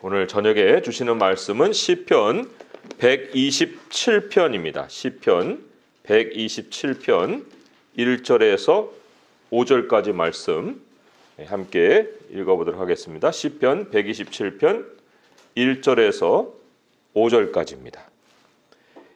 오늘 저녁에 주시는 말씀은 시편 127편입니다. 시편 127편 1절에서 5절까지 말씀 함께 읽어보도록 하겠습니다. 시편 127편 1절에서 5절까지입니다.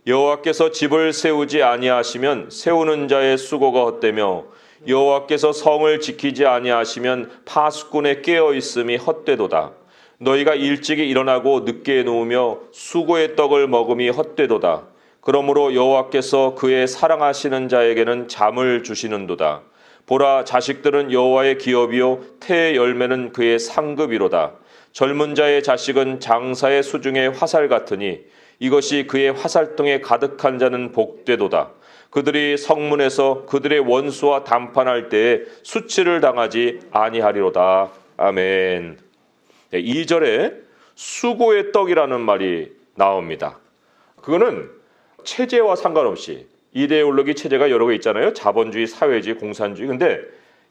여호와께서 집을 세우지 아니하시면 세우는 자의 수고가 헛되며 여호와께서 성을 지키지 아니하시면 파수꾼의 깨어 있음이 헛되도다. 너희가 일찍이 일어나고 늦게 누우며 수고의 떡을 먹음이 헛되도다. 그러므로 여호와께서 그의 사랑하시는 자에게는 잠을 주시는도다. 보라, 자식들은 여호와의 기업이요 태의 열매는 그의 상급이로다. 젊은 자의 자식은 장사의 수중의 화살 같으니 이것이 그의 화살통에 가득한 자는 복되도다. 그들이 성문에서 그들의 원수와 담판할 때에 수치를 당하지 아니하리로다. 아멘. 2절에 수고의 떡이라는 말이 나옵니다. 그거는 체제와 상관없이 이데올로기 체제가 여러 개 있잖아요. 자본주의, 사회주의, 공산주의. 근데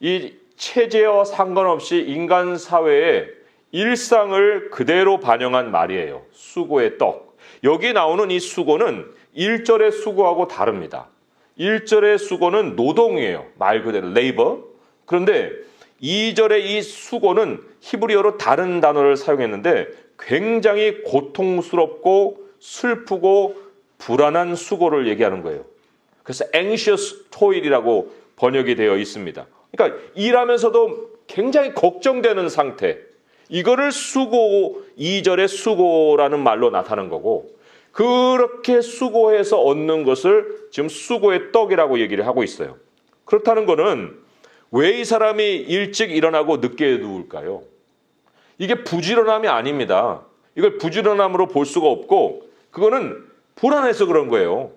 이 체제와 상관없이 인간 사회의 일상을 그대로 반영한 말이에요. 수고의 떡. 여기 나오는 이 수고는 1절의 수고하고 다릅니다. 1절의 수고는 노동이에요. 말 그대로 레이버. 그런데 2절의 이 수고는 히브리어로 다른 단어를 사용했는데 굉장히 고통스럽고 슬프고 불안한 수고를 얘기하는 거예요. 그래서 anxious toil이라고 번역이 되어 있습니다. 그러니까 일하면서도 굉장히 걱정되는 상태. 이거를 수고, 2절의 수고라는 말로 나타난 거고, 그렇게 수고해서 얻는 것을 지금 수고의 떡이라고 얘기를 하고 있어요. 그렇다는 거는 왜 이 사람이 일찍 일어나고 늦게 누울까요? 이게 부지런함이 아닙니다. 이걸 부지런함으로 볼 수가 없고 그거는 불안해서 그런 거예요.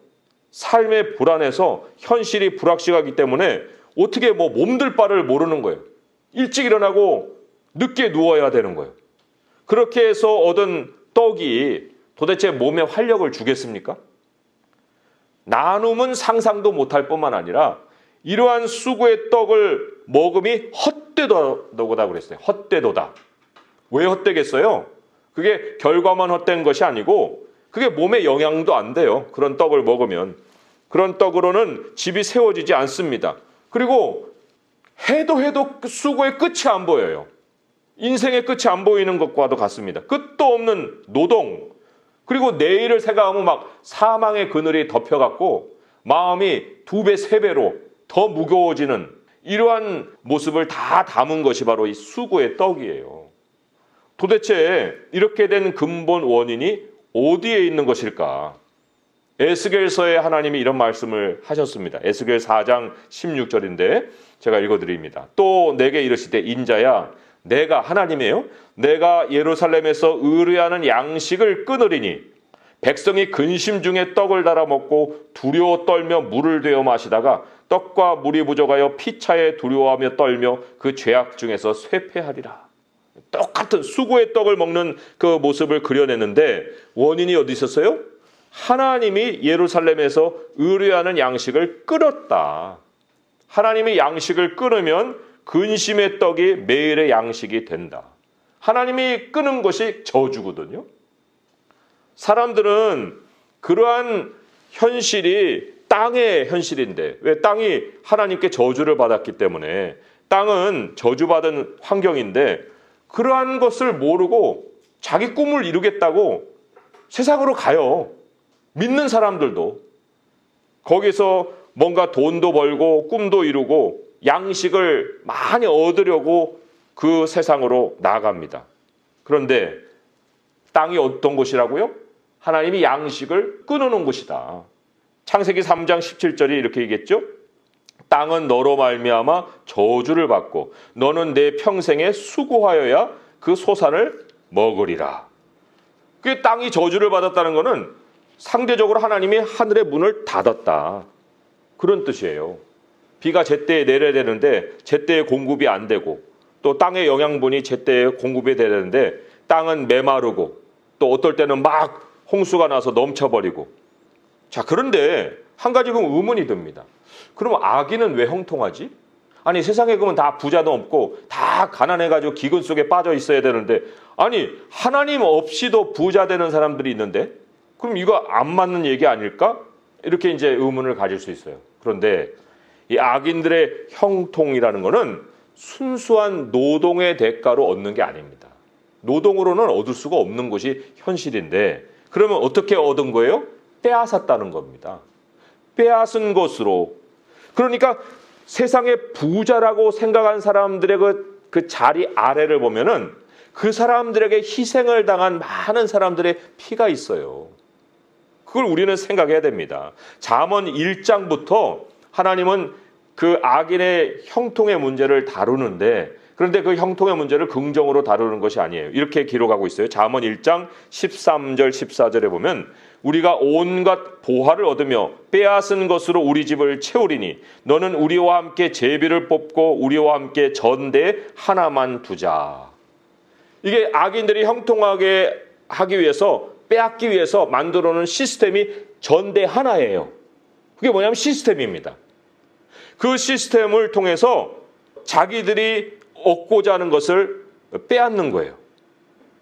삶에 불안해서 현실이 불확실하기 때문에 어떻게 몸들 바를 모르는 거예요. 일찍 일어나고 늦게 누워야 되는 거예요. 그렇게 해서 얻은 떡이 도대체 몸에 활력을 주겠습니까? 나눔은 상상도 못할 뿐만 아니라 이러한 수고의 떡을 먹음이 헛되도다 그랬어요. 헛되도다. 왜 헛되겠어요? 그게 결과만 헛된 것이 아니고 그게 몸에 영향도 안 돼요. 그런 떡을 먹으면. 그런 떡으로는 집이 세워지지 않습니다. 그리고 해도 수고의 끝이 안 보여요. 인생의 끝이 안 보이는 것과도 같습니다. 끝도 없는 노동. 그리고 내일을 생각하면 막 사망의 그늘이 덮여갖고 마음이 2배, 3배로 더 무거워지는 이러한 모습을 다 담은 것이 바로 이 수고의 떡이에요. 도대체 이렇게 된 근본 원인이 어디에 있는 것일까? 에스겔서에 하나님이 이런 말씀을 하셨습니다. 에스겔 4장 16절인데 제가 읽어드립니다. 또 내게 이르시되 인자야 내가 하나님이에요. 내가 예루살렘에서 의뢰하는 양식을 끊으리니 백성이 근심 중에 떡을 달아 먹고 두려워 떨며 물을 되어 마시다가 떡과 물이 부족하여 피차에 두려워하며 떨며 그 죄악 중에서 쇠폐하리라. 똑같은 수고의 떡을 먹는 그 모습을 그려내는데 원인이 어디 있었어요? 하나님이 예루살렘에서 의뢰하는 양식을 끊었다. 하나님이 양식을 끊으면 근심의 떡이 매일의 양식이 된다. 하나님이 끊은 것이 저주거든요. 사람들은 그러한 현실이 땅의 현실인데 왜 땅이 하나님께 저주를 받았기 때문에 땅은 저주받은 환경인데 그러한 것을 모르고 자기 꿈을 이루겠다고 세상으로 가요. 믿는 사람들도 거기서 뭔가 돈도 벌고 꿈도 이루고 양식을 많이 얻으려고 그 세상으로 나아갑니다. 그런데 땅이 어떤 곳이라고요? 하나님이 양식을 끊어놓은 곳이다. 창세기 3장 17절이 이렇게 얘기했죠. 땅은 너로 말미암아 저주를 받고 너는 내 평생에 수고하여야 그 소산을 먹으리라. 그 땅이 저주를 받았다는 것은 상대적으로 하나님이 하늘의 문을 닫았다. 그런 뜻이에요. 비가 제때에 내려야 되는데 제때에 공급이 안 되고 또 땅의 영양분이 제때에 공급이 돼야 되는데 땅은 메마르고 또 어떨 때는 막 홍수가 나서 넘쳐버리고 자 그런데 한 가지 의문이 듭니다. 그럼 아기는 왜 형통하지? 아니 세상에 그러면 다 부자도 없고 다 가난해가지고 기근 속에 빠져 있어야 되는데 아니 하나님 없이도 부자 되는 사람들이 있는데 그럼 이거 안 맞는 얘기 아닐까? 이렇게 이제 의문을 가질 수 있어요. 그런데 이 악인들의 형통이라는 거는 순수한 노동의 대가로 얻는 게 아닙니다. 노동으로는 얻을 수가 없는 것이 현실인데 그러면 어떻게 얻은 거예요? 빼앗았다는 겁니다. 빼앗은 것으로. 그러니까 세상에 부자라고 생각한 사람들의 그 자리 아래를 보면은 그 사람들에게 희생을 당한 많은 사람들의 피가 있어요. 그걸 우리는 생각해야 됩니다. 잠언 1장부터 하나님은 그 악인의 형통의 문제를 다루는데 그런데 그 형통의 문제를 긍정으로 다루는 것이 아니에요. 이렇게 기록하고 있어요. 잠언 1장 13절 14절에 보면 우리가 온갖 보화를 얻으며 빼앗은 것으로 우리 집을 채우리니 너는 우리와 함께 제비를 뽑고 우리와 함께 전대 하나만 두자. 이게 악인들이 형통하게 하기 위해서 빼앗기 위해서 만들어 놓은 시스템이 전대 하나예요. 그게 뭐냐면 시스템입니다. 그 시스템을 통해서 자기들이 얻고자 하는 것을 빼앗는 거예요.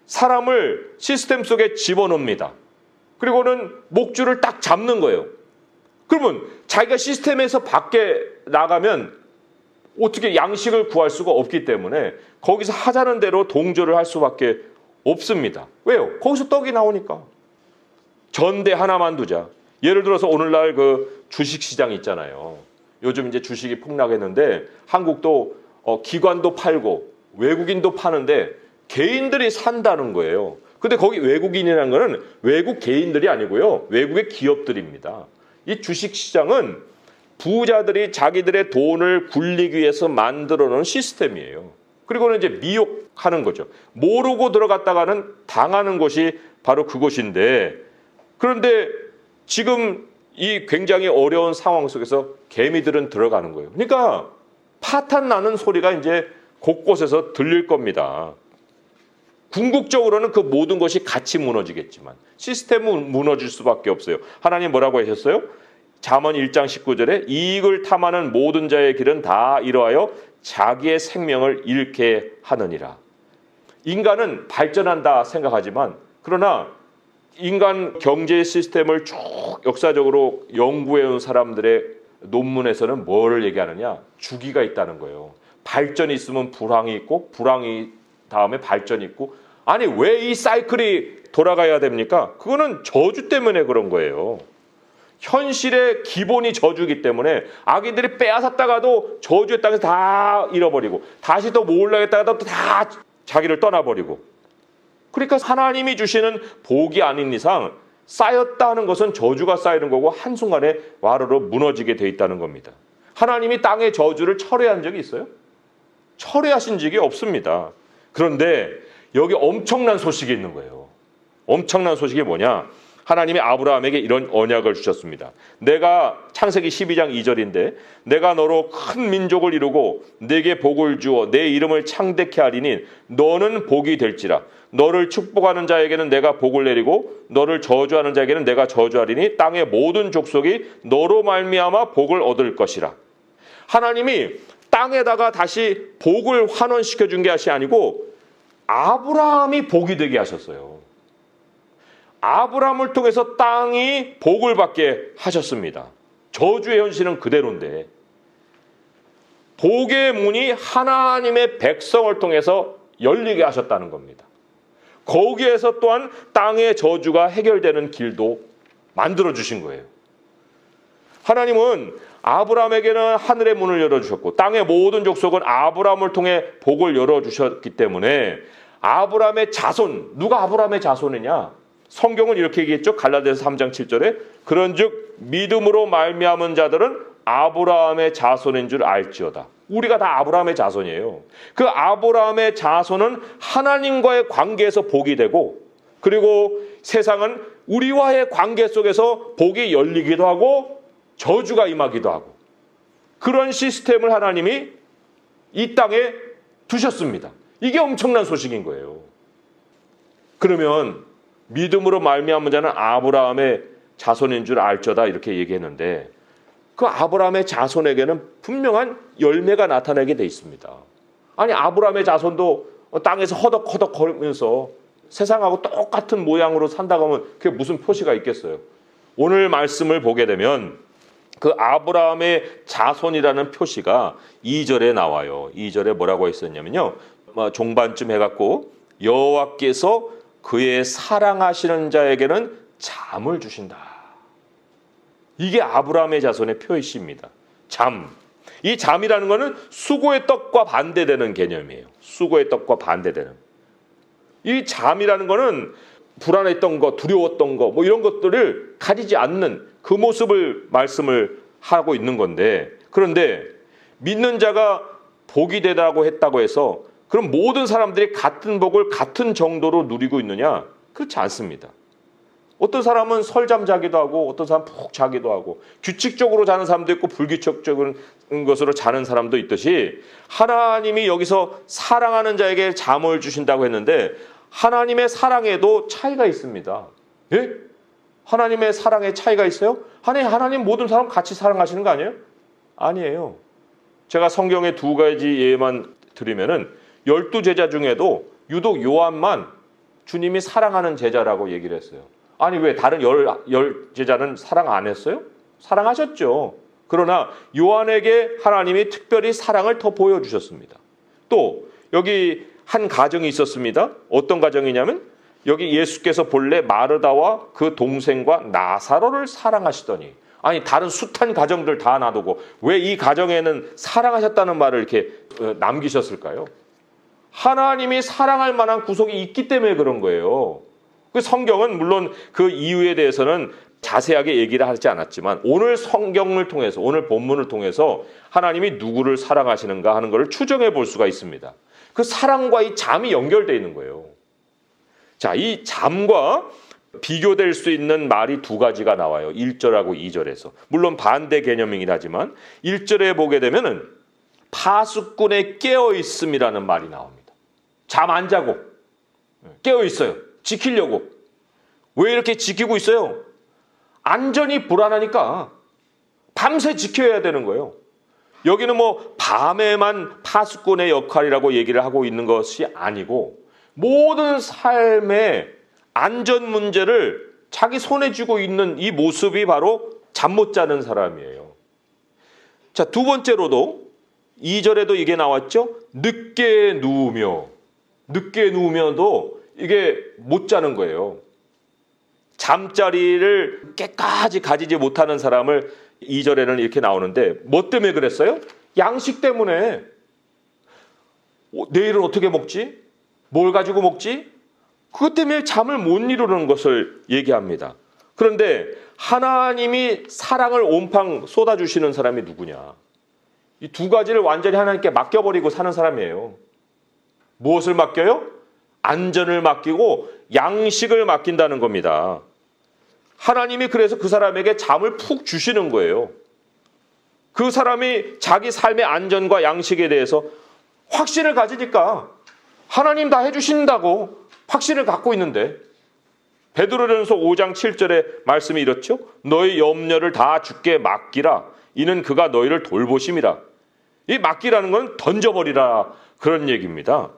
사람을 시스템 속에 집어넣습니다. 그리고는 목줄을 딱 잡는 거예요. 그러면 자기가 시스템에서 밖에 나가면 어떻게 양식을 구할 수가 없기 때문에 거기서 하자는 대로 동조를 할 수밖에 없습니다. 왜요? 거기서 떡이 나오니까. 전대 하나만 두자. 예를 들어서 오늘날 그 주식시장 있잖아요. 요즘 이제 주식이 폭락했는데 한국도 기관도 팔고 외국인도 파는데 개인들이 산다는 거예요. 근데 거기 외국인이라는 거는 외국 개인들이 아니고요. 외국의 기업들입니다. 이 주식시장은 부자들이 자기들의 돈을 굴리기 위해서 만들어 놓은 시스템이에요. 그리고는 이제 미혹하는 거죠. 모르고 들어갔다가는 당하는 것이 바로 그것인데 그런데 지금 이 굉장히 어려운 상황 속에서 개미들은 들어가는 거예요. 그러니까 파탄 나는 소리가 이제 곳곳에서 들릴 겁니다. 궁극적으로는 그 모든 것이 같이 무너지겠지만 시스템은 무너질 수밖에 없어요. 하나님 뭐라고 하셨어요? 잠언 1장 19절에 이익을 탐하는 모든 자의 길은 다 이러하여 자기의 생명을 잃게 하느니라. 인간은 발전한다 생각하지만 그러나 인간 경제 시스템을 쭉 역사적으로 연구해온 사람들의 논문에서는 뭐를 얘기하느냐? 주기가 있다는 거예요. 발전이 있으면 불황이 있고 불황이 다음에 발전이 있고 아니 왜 이 사이클이 돌아가야 됩니까? 그거는 저주 때문에 그런 거예요. 현실의 기본이 저주이기 때문에 악인들이 빼앗았다가도 저주의 땅에서 다 잃어버리고 다시 또 모으려고 했다가도 다 자기를 떠나버리고 그러니까 하나님이 주시는 복이 아닌 이상 쌓였다 하는 것은 저주가 쌓이는 거고 한순간에 와르르 무너지게 돼 있다는 겁니다. 하나님이 땅의 저주를 철회한 적이 있어요? 철회하신 적이 없습니다. 그런데 여기 엄청난 소식이 있는 거예요. 엄청난 소식이 뭐냐? 하나님이 아브라함에게 이런 언약을 주셨습니다. 내가 창세기 12장 2절인데 내가 너로 큰 민족을 이루고 내게 복을 주어 내 이름을 창대케 하리니 너는 복이 될지라. 너를 축복하는 자에게는 내가 복을 내리고 너를 저주하는 자에게는 내가 저주하리니 땅의 모든 족속이 너로 말미암아 복을 얻을 것이라. 하나님이 땅에다가 다시 복을 환원시켜 준 것이 아니고 아브라함이 복이 되게 하셨어요. 아브라함을 통해서 땅이 복을 받게 하셨습니다. 저주의 현실은 그대로인데 복의 문이 하나님의 백성을 통해서 열리게 하셨다는 겁니다. 거기에서 또한 땅의 저주가 해결되는 길도 만들어 주신 거예요. 하나님은 아브라함에게는 하늘의 문을 열어주셨고 땅의 모든 족속은 아브라함을 통해 복을 열어주셨기 때문에 아브라함의 자손, 누가 아브라함의 자손이냐? 성경은 이렇게 얘기했죠. 갈라디아서 3장 7절에 그런즉 믿음으로 말미암은 자들은 아브라함의 자손인 줄 알지어다. 우리가 다 아브라함의 자손이에요. 그 아브라함의 자손은 하나님과의 관계에서 복이 되고 그리고 세상은 우리와의 관계 속에서 복이 열리기도 하고 저주가 임하기도 하고 그런 시스템을 하나님이 이 땅에 두셨습니다. 이게 엄청난 소식인 거예요. 그러면 믿음으로 말미암은 자는 아브라함의 자손인 줄 알지어다 이렇게 얘기했는데 그 아브라함의 자손에게는 분명한 열매가 나타나게 돼 있습니다. 아니 아브라함의 자손도 땅에서 허덕허덕 거리면서 세상하고 똑같은 모양으로 산다고 하면 그게 무슨 표시가 있겠어요? 오늘 말씀을 보게 되면 그 아브라함의 자손이라는 표시가 2절에 나와요. 2절에 뭐라고 했었냐면요. 종반쯤 해갖고 여호와께서 그의 사랑하시는 자에게는 잠을 주신다. 이게 아브라함의 자손의 표시입니다. 잠. 이 잠이라는 것은 수고의 떡과 반대되는 개념이에요. 수고의 떡과 반대되는. 이 잠이라는 것은 불안했던 거, 두려웠던 거, 뭐 이런 것들을 가지지 않는 그 모습을 말씀을 하고 있는 건데, 그런데 믿는 자가 복이 되다고 했다고 해서 그럼 모든 사람들이 같은 복을 같은 정도로 누리고 있느냐? 그렇지 않습니다. 어떤 사람은 설잠 자기도 하고 어떤 사람은 푹 자기도 하고 규칙적으로 자는 사람도 있고 불규칙적인 것으로 자는 사람도 있듯이 하나님이 여기서 사랑하는 자에게 잠을 주신다고 했는데 하나님의 사랑에도 차이가 있습니다. 예? 하나님의 사랑에 차이가 있어요? 하나님 모든 사람 같이 사랑하시는 거 아니에요? 아니에요. 제가 성경의 2가지 예만 드리면은 12제자 중에도 유독 요한만 주님이 사랑하는 제자라고 얘기를 했어요. 아니 왜 다른 열 제자는 사랑 안 했어요? 사랑하셨죠. 그러나 요한에게 하나님이 특별히 사랑을 더 보여주셨습니다. 또 여기 한 가정이 있었습니다. 어떤 가정이냐면 여기 예수께서 본래 마르다와 그 동생과 나사로를 사랑하시더니 아니 다른 숱한 가정들 다 놔두고 왜 이 가정에는 사랑하셨다는 말을 이렇게 남기셨을까요? 하나님이 사랑할 만한 구석이 있기 때문에 그런 거예요. 그 성경은 물론 그 이유에 대해서는 자세하게 얘기를 하지 않았지만 오늘 성경을 통해서 오늘 본문을 통해서 하나님이 누구를 사랑하시는가 하는 것을 추정해 볼 수가 있습니다. 그 사랑과 이 잠이 연결되어 있는 거예요. 자, 이 잠과 비교될 수 있는 말이 2가지가 나와요. 1절하고 2절에서. 물론 반대 개념이긴 하지만 1절에 보게 되면은 파수꾼에 깨어 있음이라는 말이 나옵니다. 잠 안 자고 깨어 있어요. 지키려고. 왜 이렇게 지키고 있어요? 안전이 불안하니까 밤새 지켜야 되는 거예요. 여기는 뭐 밤에만 파수꾼의 역할이라고 얘기를 하고 있는 것이 아니고 모든 삶의 안전 문제를 자기 손에 쥐고 있는 이 모습이 바로 잠 못 자는 사람이에요. 자, 2번째로도 2절에도 이게 나왔죠. 늦게 누우며도 이게 못 자는 거예요. 잠자리를 깨끗이 가지지 못하는 사람을 2절에는 이렇게 나오는데 뭐 때문에 그랬어요? 양식 때문에. 내일은 어떻게 먹지? 뭘 가지고 먹지? 그것 때문에 잠을 못 이루는 것을 얘기합니다. 그런데 하나님이 사랑을 온팡 쏟아주시는 사람이 누구냐? 이 2가지를 완전히 하나님께 맡겨버리고 사는 사람이에요. 무엇을 맡겨요? 안전을 맡기고 양식을 맡긴다는 겁니다. 하나님이 그래서 그 사람에게 잠을 푹 주시는 거예요. 그 사람이 자기 삶의 안전과 양식에 대해서 확신을 가지니까 하나님 다 해주신다고 확신을 갖고 있는데 베드로전서 5장 7절의 말씀이 이렇죠. 너희 염려를 다 주께 맡기라. 이는 그가 너희를 돌보심이라. 이 맡기라는 건 던져버리라 그런 얘기입니다.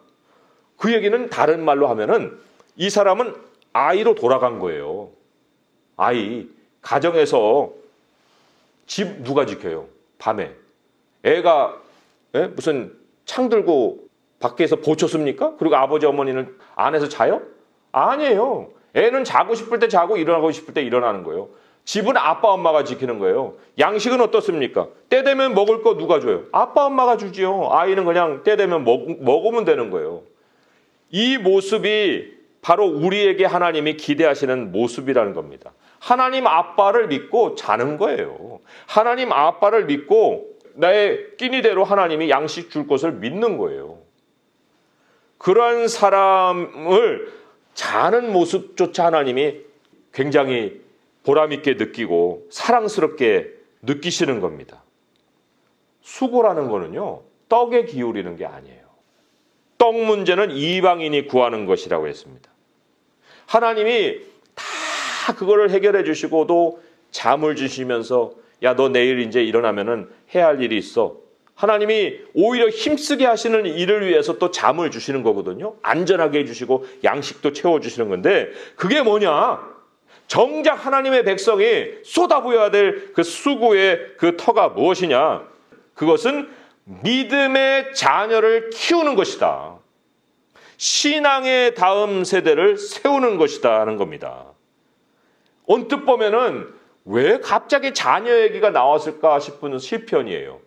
그 얘기는 다른 말로 하면은 이 사람은 아이로 돌아간 거예요. 아이, 가정에서 집 누가 지켜요? 밤에. 애가 무슨 창 들고 밖에서 보쳤습니까? 그리고 아버지 어머니는 안에서 자요? 아니에요. 애는 자고 싶을 때 자고 일어나고 싶을 때 일어나는 거예요. 집은 아빠 엄마가 지키는 거예요. 양식은 어떻습니까? 때 되면 먹을 거 누가 줘요? 아빠 엄마가 주지요. 아이는 그냥 때 되면 먹으면 되는 거예요. 이 모습이 바로 우리에게 하나님이 기대하시는 모습이라는 겁니다. 하나님 아빠를 믿고 자는 거예요. 하나님 아빠를 믿고 나의 끼니대로 하나님이 양식 줄 것을 믿는 거예요. 그러한 사람을 자는 모습조차 하나님이 굉장히 보람있게 느끼고 사랑스럽게 느끼시는 겁니다. 수고라는 거는요, 떡에 기울이는 게 아니에요. 떡 문제는 이방인이 구하는 것이라고 했습니다. 하나님이 다 그거를 해결해 주시고도 잠을 주시면서 야, 너 내일 이제 일어나면은 해야 할 일이 있어. 하나님이 오히려 힘쓰게 하시는 일을 위해서 또 잠을 주시는 거거든요. 안전하게 해주시고 양식도 채워주시는 건데 그게 뭐냐? 정작 하나님의 백성이 쏟아부어야 될 그 수고의 그 터가 무엇이냐? 그것은 믿음의 자녀를 키우는 것이다. 신앙의 다음 세대를 세우는 것이다 하는 겁니다. 언뜻 보면은 왜 갑자기 자녀 얘기가 나왔을까 싶은 시편이에요.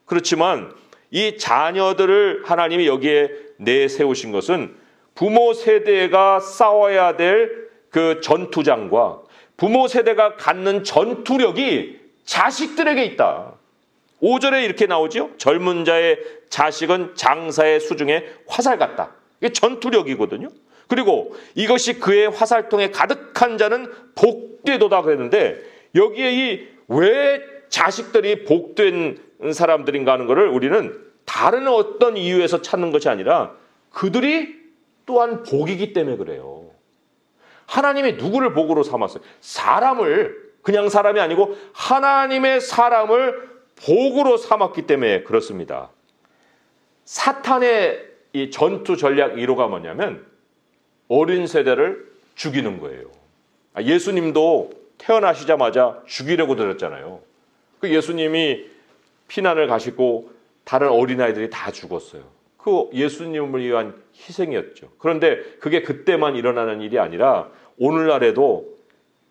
그렇지만 이 자녀들을 하나님이 여기에 내세우신 것은 부모 세대가 싸워야 될 그 전투장과 부모 세대가 갖는 전투력이 자식들에게 있다. 5절에 이렇게 나오죠. 젊은 자의 자식은 장사의 수중에 화살 같다. 이게 전투력이거든요. 그리고 이것이 그의 화살통에 가득한 자는 복되도다 그랬는데 여기에 이 왜 자식들이 복된 사람들인가 하는 것을 우리는 다른 어떤 이유에서 찾는 것이 아니라 그들이 또한 복이기 때문에 그래요. 하나님이 누구를 복으로 삼았어요? 사람을, 그냥 사람이 아니고 하나님의 사람을 복으로 삼았기 때문에 그렇습니다. 사탄의 이 전투 전략 1호가 뭐냐면 어린 세대를 죽이는 거예요. 예수님도 태어나시자마자 죽이려고 들었잖아요. 그 예수님이 피난을 가시고 다른 어린아이들이 다 죽었어요. 그 예수님을 위한 희생이었죠. 그런데 그게 그때만 일어나는 일이 아니라 오늘날에도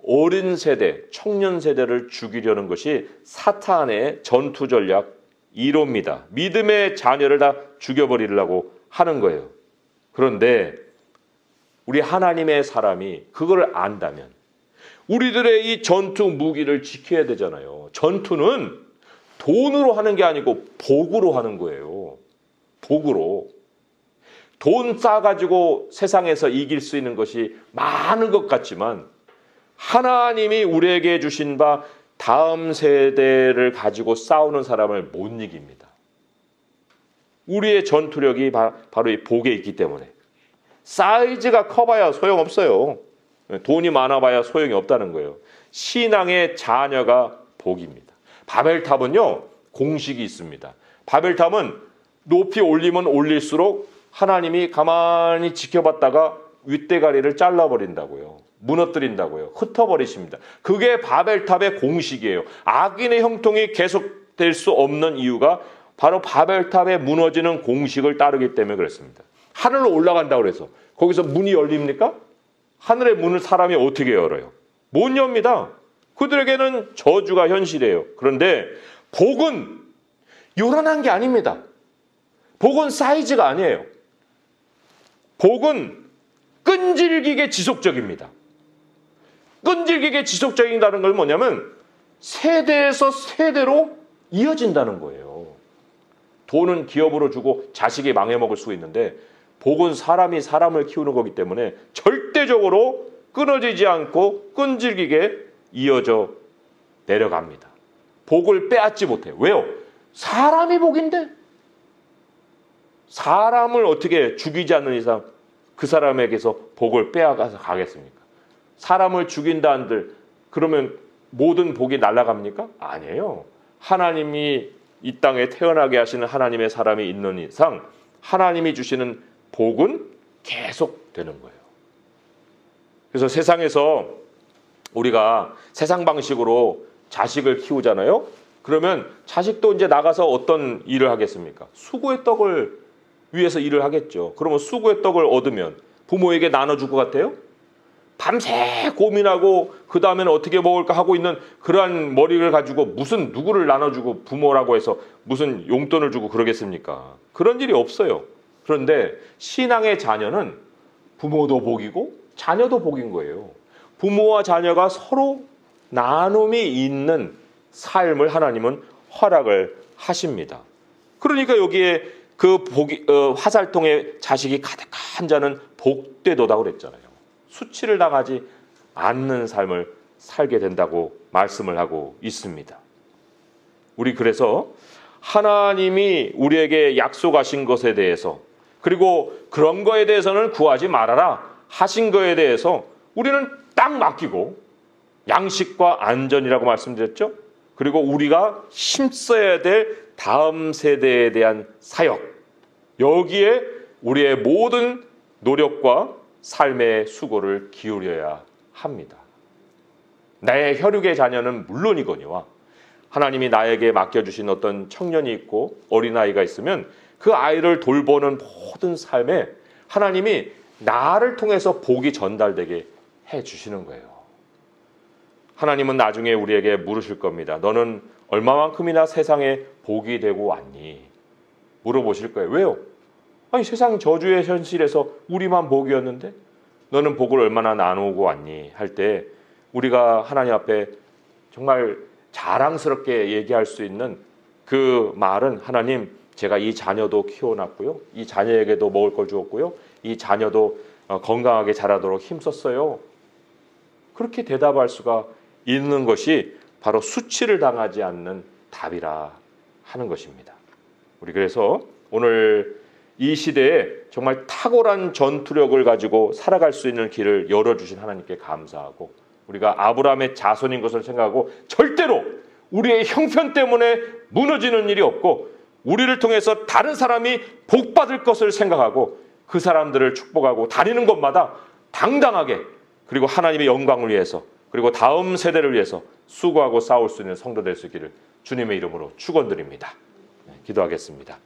어린 세대, 청년 세대를 죽이려는 것이 사탄의 전투 전략 1호입니다. 믿음의 자녀를 다 죽여버리려고 하는 거예요. 그런데 우리 하나님의 사람이 그걸 안다면 우리들의 이 전투 무기를 지켜야 되잖아요. 전투는 돈으로 하는 게 아니고 복으로 하는 거예요. 복으로. 돈 싸가지고 세상에서 이길 수 있는 것이 많은 것 같지만 하나님이 우리에게 주신 바 다음 세대를 가지고 싸우는 사람을 못 이깁니다. 우리의 전투력이 바로 이 복에 있기 때문에 사이즈가 커봐야 소용없어요. 돈이 많아봐야 소용이 없다는 거예요. 신앙의 자녀가 복입니다. 바벨탑은요 공식이 있습니다. 바벨탑은 높이 올리면 올릴수록 하나님이 가만히 지켜봤다가 윗대가리를 잘라버린다고요. 무너뜨린다고요. 흩어버리십니다. 그게 바벨탑의 공식이에요. 악인의 형통이 계속될 수 없는 이유가 바로 바벨탑의 무너지는 공식을 따르기 때문에 그렇습니다. 하늘로 올라간다고 그래서 거기서 문이 열립니까? 하늘의 문을 사람이 어떻게 열어요? 못 엽니다. 그들에게는 저주가 현실이에요. 그런데 복은 요란한 게 아닙니다. 복은 사이즈가 아니에요. 복은 끈질기게 지속적입니다. 끈질기게 지속적이다는 건 뭐냐면 세대에서 세대로 이어진다는 거예요. 돈은 기업으로 주고 자식이 망해먹을 수 있는데 복은 사람이 사람을 키우는 거기 때문에 절대적으로 끊어지지 않고 끈질기게 이어져 내려갑니다. 복을 빼앗지 못해요. 왜요? 사람이 복인데 사람을 어떻게 죽이지 않는 이상 그 사람에게서 복을 빼앗아서 가겠습니까? 사람을 죽인다 한들 그러면 모든 복이 날아갑니까? 아니에요. 하나님이 이 땅에 태어나게 하시는 하나님의 사람이 있는 이상 하나님이 주시는 복은 계속 되는 거예요. 그래서 세상에서 우리가 세상 방식으로 자식을 키우잖아요. 그러면 자식도 이제 나가서 어떤 일을 하겠습니까? 수고의 떡을 위해서 일을 하겠죠. 그러면 수고의 떡을 얻으면 부모에게 나눠줄 것 같아요? 밤새 고민하고 그 다음에는 어떻게 먹을까 하고 있는 그러한 머리를 가지고 무슨 누구를 나눠주고 부모라고 해서 무슨 용돈을 주고 그러겠습니까? 그런 일이 없어요. 그런데 신앙의 자녀는 부모도 복이고 자녀도 복인 거예요. 부모와 자녀가 서로 나눔이 있는 삶을 하나님은 허락을 하십니다. 그러니까 여기에 그 화살통에 자식이 가득한 자는 복되도다 그랬잖아요. 수치를 당하지 않는 삶을 살게 된다고 말씀을 하고 있습니다. 우리 그래서 하나님이 우리에게 약속하신 것에 대해서 그리고 그런 거에 대해서는 구하지 말아라 하신 거에 대해서 우리는 딱 맡기고 양식과 안전이라고 말씀드렸죠. 그리고 우리가 힘써야 될 다음 세대에 대한 사역, 여기에 우리의 모든 노력과 삶의 수고를 기울여야 합니다. 나의 혈육의 자녀는 물론이거니와 하나님이 나에게 맡겨주신 어떤 청년이 있고 어린아이가 있으면 그 아이를 돌보는 모든 삶에 하나님이 나를 통해서 복이 전달되게 해주시는 거예요. 하나님은 나중에 우리에게 물으실 겁니다. 너는 얼마만큼이나 세상에 복이 되고 왔니? 물어보실 거예요. 왜요? 아니, 세상 저주의 현실에서 우리만 복이었는데 너는 복을 얼마나 나누고 왔니? 할 때 우리가 하나님 앞에 정말 자랑스럽게 얘기할 수 있는 그 말은, 하나님, 제가 이 자녀도 키워놨고요, 이 자녀에게도 먹을 걸 주었고요, 이 자녀도 건강하게 자라도록 힘썼어요. 그렇게 대답할 수가 있는 것이 바로 수치를 당하지 않는 답이라 하는 것입니다. 우리 그래서 오늘 이 시대에 정말 탁월한 전투력을 가지고 살아갈 수 있는 길을 열어주신 하나님께 감사하고, 우리가 아브라함의 자손인 것을 생각하고 절대로 우리의 형편 때문에 무너지는 일이 없고, 우리를 통해서 다른 사람이 복받을 것을 생각하고 그 사람들을 축복하고 다니는 곳마다 당당하게, 그리고 하나님의 영광을 위해서, 그리고 다음 세대를 위해서 수고하고 싸울 수 있는 성도 될 수 있기를 주님의 이름으로 축원드립니다. 기도하겠습니다.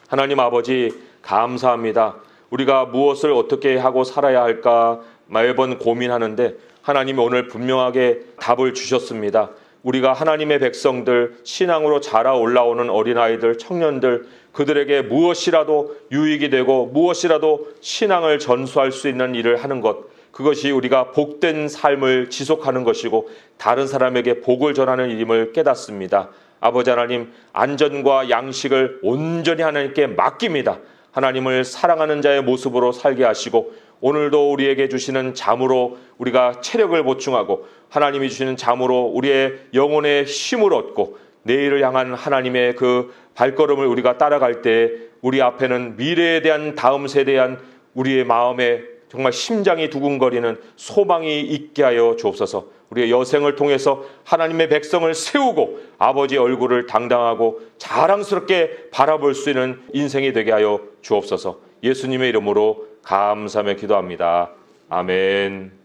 하나님 아버지, 감사합니다. 우리가 무엇을 어떻게 하고 살아야 할까 매번 고민하는데 하나님이 오늘 분명하게 답을 주셨습니다. 우리가 하나님의 백성들, 신앙으로 자라 올라오는 어린아이들, 청년들, 그들에게 무엇이라도 유익이 되고 무엇이라도 신앙을 전수할 수 있는 일을 하는 것, 그것이 우리가 복된 삶을 지속하는 것이고 다른 사람에게 복을 전하는 일임을 깨닫습니다. 아버지 하나님, 안전과 양식을 온전히 하나님께 맡깁니다. 하나님을 사랑하는 자의 모습으로 살게 하시고 오늘도 우리에게 주시는 잠으로 우리가 체력을 보충하고 하나님이 주시는 잠으로 우리의 영혼의 힘을 얻고 내일을 향한 하나님의 그 발걸음을 우리가 따라갈 때 우리 앞에는 미래에 대한, 다음 세대에 대한 우리의 마음에 정말 심장이 두근거리는 소망이 있게 하여 주옵소서. 우리의 여생을 통해서 하나님의 백성을 세우고 아버지의 얼굴을 당당하고 자랑스럽게 바라볼 수 있는 인생이 되게 하여 주옵소서. 예수님의 이름으로 감사하며 기도합니다. 아멘.